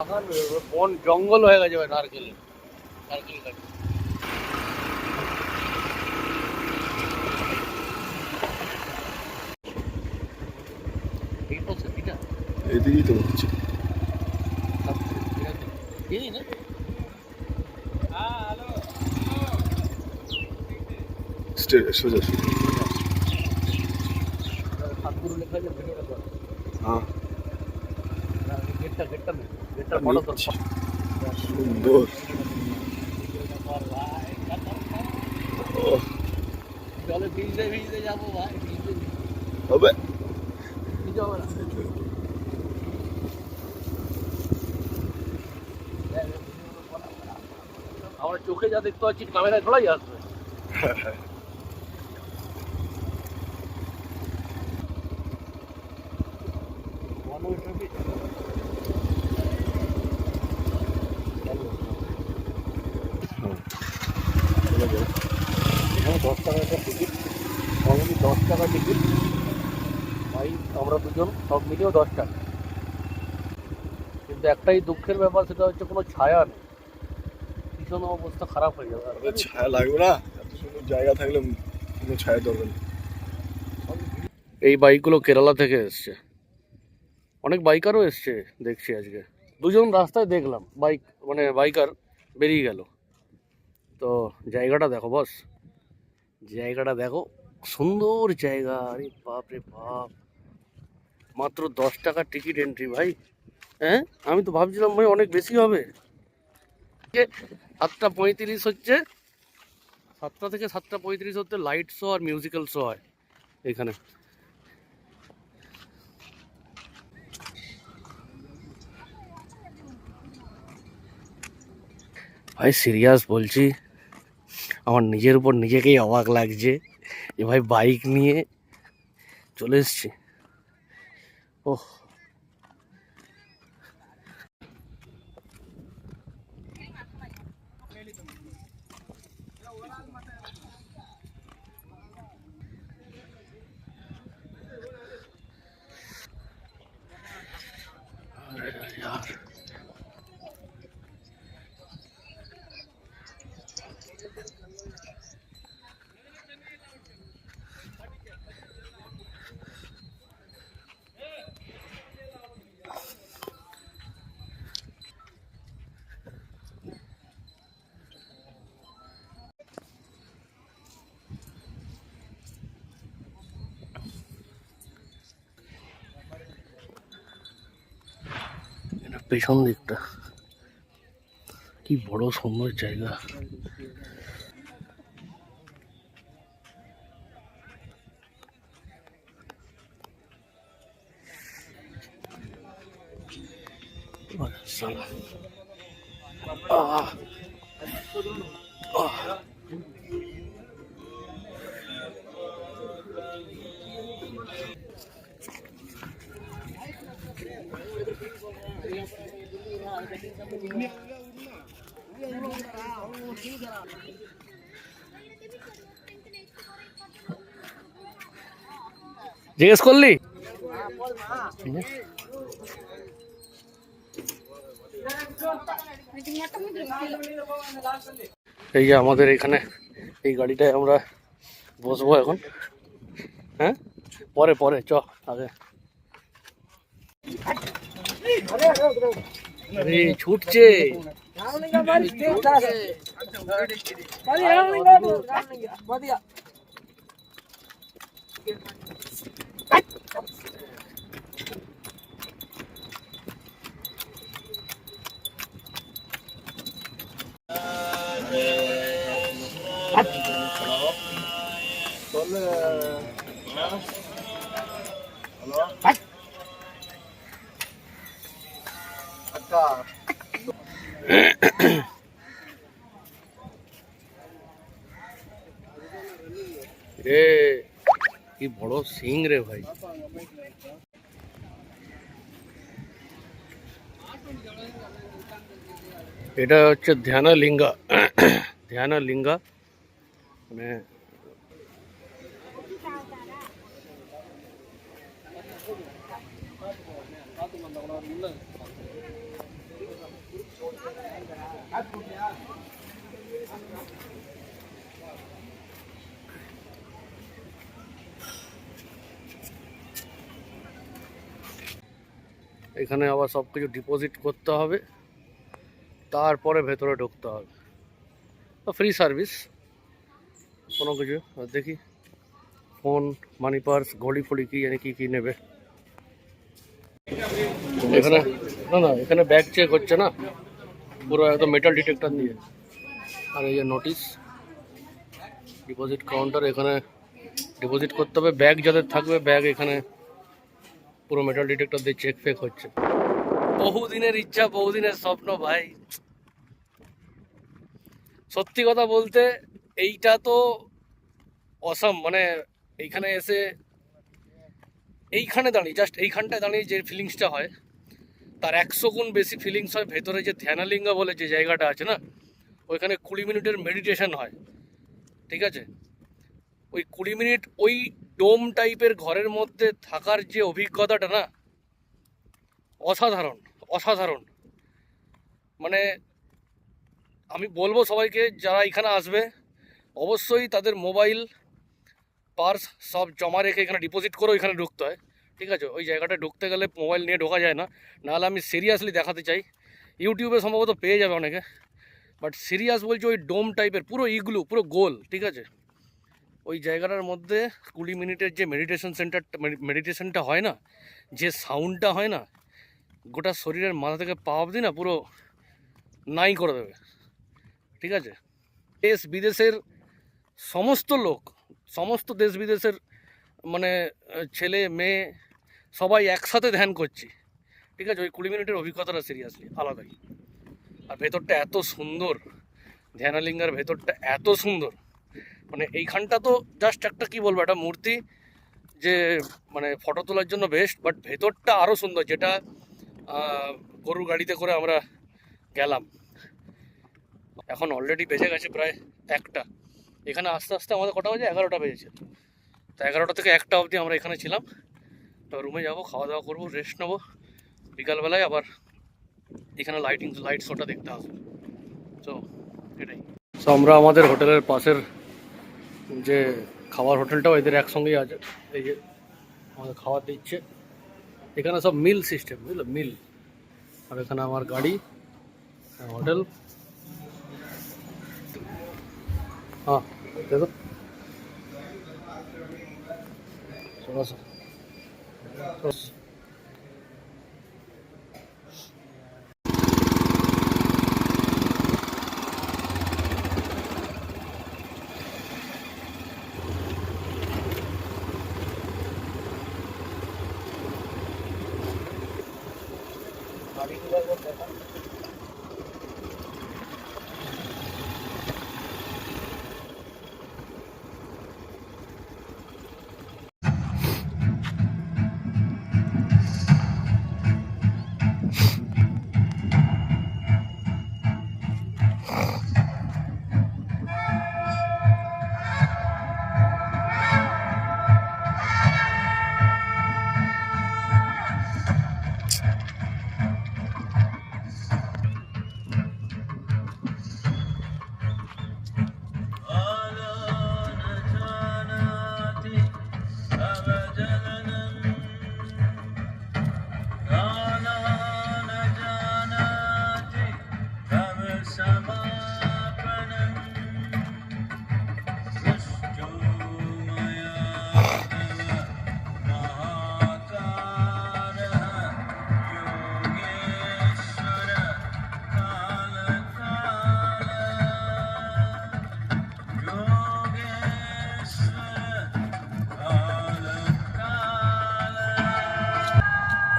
বাগান, বন জঙ্গল হয়ে গেছে ভাই নারকেল গাছ। এদিকেই তো হচ্ছে সোজা হ্যাঁ সুন্দর জলে ভিজতে ভিজতে যাবো ভাই, হবে কিছু হবে না। আমার চোখে যা দেখতে পাচ্ছি ক্যামেরায় থোড়াই আসবে। এখানে 10 টাকা একটা টিকিট, অনলি 10 টাকা টিকিট ভাই। আমরা দুজন সব মিলিয়েও 10 টাকা। কিন্তু একটাই দুঃখের ব্যাপার, সেটা হচ্ছে কোনো ছায়া নেই, ভীষণ অবস্থা খারাপ হয়ে যাবে। ছায়া লাগবে না, এত সুন্দর জায়গা থাকলে কোনো ছায়া দরকার নেই। এই বাইকগুলো কেরালা থেকে এসছে, অনেক বাইকারও এসছে দেখছি আজকে। দুজন রাস্তায় দেখলাম বাইক, মানে বাইকার বেরিয়ে গেল। তো জায়গাটা দেখো বস, জায়গাটা দেখো, সুন্দর জায়গা। আরে বাপ রে বাপ, মাত্র 10 টাকা টিকিট এন্ট্রি ভাই। হ্যাঁ, আমি তো ভাবছিলাম ভাই অনেক বেশি হবে। 7:35 হচ্ছে, 7টা থেকে 7:35 হচ্ছে লাইট শো আর মিউজিক্যাল শো হয় এখানে। ভাই সিরিয়াস বলছি, আমার নিজের উপর নিজেকেই অবাক লাগছে যে ভাই বাইক নিয়ে চলে এসছি। ওহ, এটা পেছন দিকটা, কি বড় সুন্দর জায়গা। জিজ্ঞেস করলি? এই যে আমাদের এখানে এই গাড়িটায় আমরা বসবো এখন। হ্যাঁ, পরে পরে চ আগে। আরে ছুটছে, রে কি বড় সিং রে ভাই। এটা হচ্ছে ধ্যানা লিঙ্গা, ধ্যানা লিঙ্গা, মানে এখানে আবার সব কিছু ডিপোজিট করতে হবে, তারপরে ভেতরে ঢুকতে হবে। ফ্রি সার্ভিস কোনো কিছু। দেখি ফোন, মানি পার্স, ঘড়ি ফড়ি কি জানি কী কী নেবে এখানে। না না, এখানে ব্যাগ চেক হচ্ছে না, পুরো একদম মেটাল ডিটেক্টর দিয়ে। আর এই যে নোটিশ, ডিপোজিট কাউন্টার, এখানে ডিপোজিট করতে হবে। ব্যাগ যাদের থাকবে, ব্যাগ এখানে পুরো মেটাল ডিটেক্টর দিয়ে চেক ফেক হচ্ছে। বহুদিনের ইচ্ছা, বহুদিনের স্বপ্ন ভাই। সত্যি কথা বলতে এইটা তো অসাম, মানে এইখানে এসে, এইখানে দাঁড়িয়ে, জাস্ট এইখানটায় দাঁড়িয়ে যে ফিলিংসটা হয় তার 100 গুণ বেশি ফিলিংস হয় ভেতরে যে ধ্যানালিঙ্গা বলে যে জায়গাটা আছে না, ওইখানে 20 মিনিটের মেডিটেশন হয়, ঠিক আছে? ওই 20 মিনিট ওই ডোম টাইপের ঘরের মধ্যে থাকার যে অভিজ্ঞতাটা না, অসাধারণ অসাধারণ। মানে আমি বলবো সবাইকে যারা এখানে আসবে, অবশ্যই তাদের মোবাইল, পার্স সব জমা রেখে এখানে ডিপোজিট করে এখানে ঢুকতে হয়, ঠিক আছে? ওই জায়গাটা ঢুকতে গেলে মোবাইল নিয়ে ঢোকা যায় না। নাহলে আমি সিরিয়াসলি দেখাতে চাই, ইউটিউবে সম্ভবত পেয়ে যাবে অনেকে, বাট সিরিয়াস বলছি, ওই ডোম টাইপের পুরো ইগলু, পুরো গোল, ঠিক আছে? ওই জায়গাটার মধ্যে 20 মিনিটের যে মেডিটেশনটা হয় না, যে সাউন্ডটা হয় না, গোটা শরীরের মাথা থেকে পা অবধি না পুরো নাই করে দেবে, ঠিক আছে? দেশ বিদেশের সমস্ত লোক, সমস্ত দেশ বিদেশের মানে ছেলে মেয়ে সবাই একসাথে ধ্যান করছি, ঠিক আছে? ওই 20 মিনিটের অভিজ্ঞতাটা সিরিয়াসলি আলাদাই। আর ভেতরটা এত সুন্দর, ধ্যানালিঙ্গার ভেতরটা এত সুন্দর, মানে এইখানটা তো জাস্ট একটা কি বলবো, একটা মূর্তি যে মানে ফটো তোলার জন্য বেস্ট, বাট ভেতরটা আরও সুন্দর, যেটা গরুর গাড়িতে করে আমরা গেলাম। এখন অলরেডি বেজে গেছে প্রায় 1টা। এখানে আস্তে আস্তে আমাদের কটা বাজে, 11টা বেজেছে। তো 11টা থেকে 1টা অবধি আমরা এখানে ছিলাম। তো রুমে যাবো, খাওয়া দাওয়া করবো, রেস্ট নেবো, বিকালবেলায় আবার এখানে লাইট শোটা দেখতে আসবো। তো এটাই। তো আমরা আমাদের হোটেলের পাশের যে খাবার হোটেলটাও এদের একসঙ্গেই আছে, এই যে আমাদের খাবার দিচ্ছে। এখানে সব মিল সিস্টেম, বুঝলো, মিল। আর এখানে আমার গাড়ি, হোটেল। হ্যাঁ দেখো,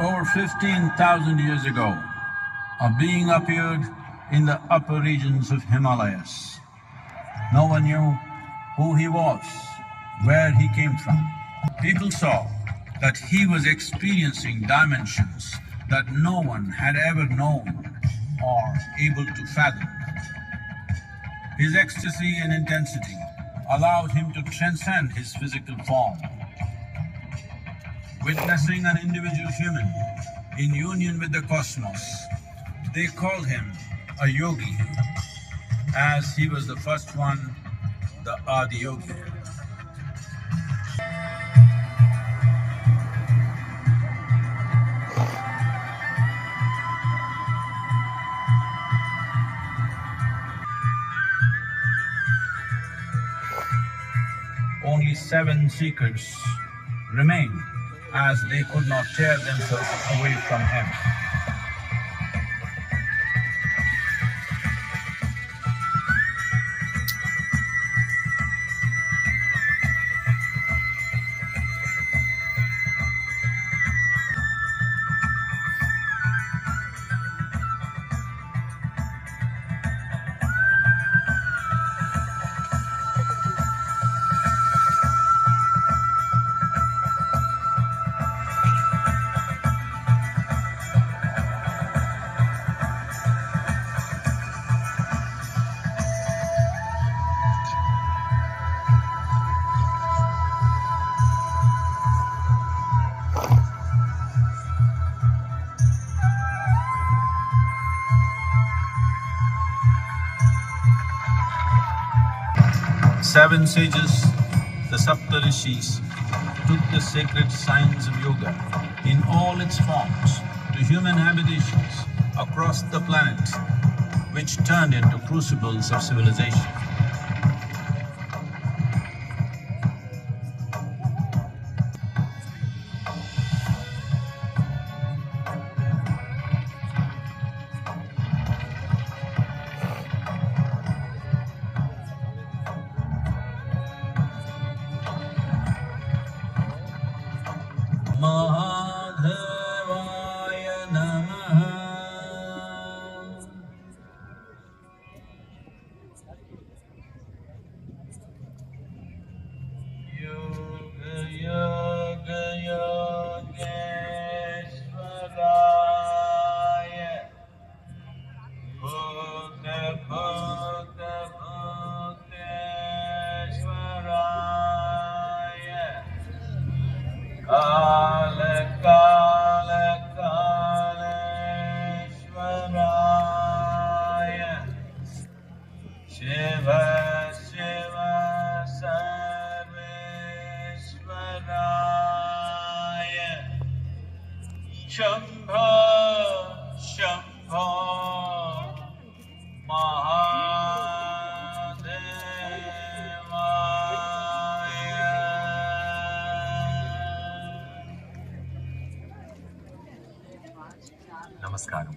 Over 15,000 years ago, a being appeared in the upper regions of Himalayas. No one knew who he was, where he came from. People saw that he was experiencing dimensions that no one had ever known or able to fathom. His ecstasy and intensity allowed him to transcend his physical form. Witnessing an individual human in union with the cosmos, they called him a yogi, as he was the first one, the Adi Yogi. only 7 seekers remained, as they could not tear themselves away from him. Seven sages, the Saptarishis, took the sacred science of yoga in all its forms to human habitations across the planet, which turned into crucibles of civilization. Madhavaya Namaha. Yoga Yoga Yogeshwaraya. Bhuta Bhuta Bhuteshwaraya. Kala Kala Kaleshwaraya. Shiva Shiva Sarveshwaraya. Shambho Shambho Mahadevaya. నమస్కారం.